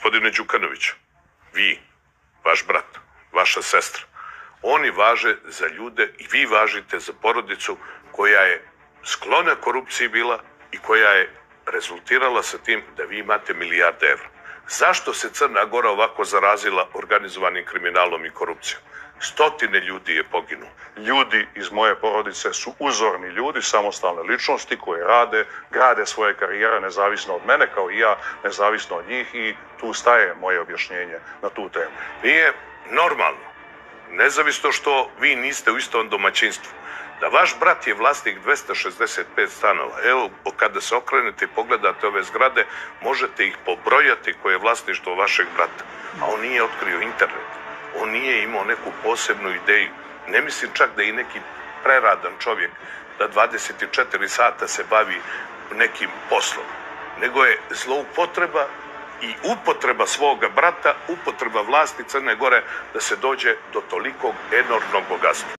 Gospodine Đukanoviću, vi, vaš brat, vaša sestra, oni važe za ljude i vi važite za porodicu koja je sklona korupciji bila i koja je rezultirala sa tim da vi imate milijarde evra. Zašto se Crna Gora ovako zarazila organizovanim kriminalom i korupcijom? Stotine ljudi je poginulo. Ljudi iz moje porodice su uzorni ljudi, samostalne ličnosti koje rade, grade svoje karijere nezavisno od mene kao i ja, nezavisno od njih i tu staje moje objašnjenje na tu temu. Nije normalno, nezavisno što vi niste u istom domaćinstvu, da vaš brat je vlasnik 265 stanova. Evo, kada se okrenete i pogledate ove zgrade, možete ih pobrojati koje je vlasništvo vašeg brata. A on nije otkrio internet. On nije imao neku posebnu ideju. Ne mislim čak da je i neki preradan čovjek da 24 sata se bavi nekim poslom. Nego je zloupotreba i upotreba svoga brata, upotreba vlasti Crne Gore da se dođe do tolikog enormnog bogatstva.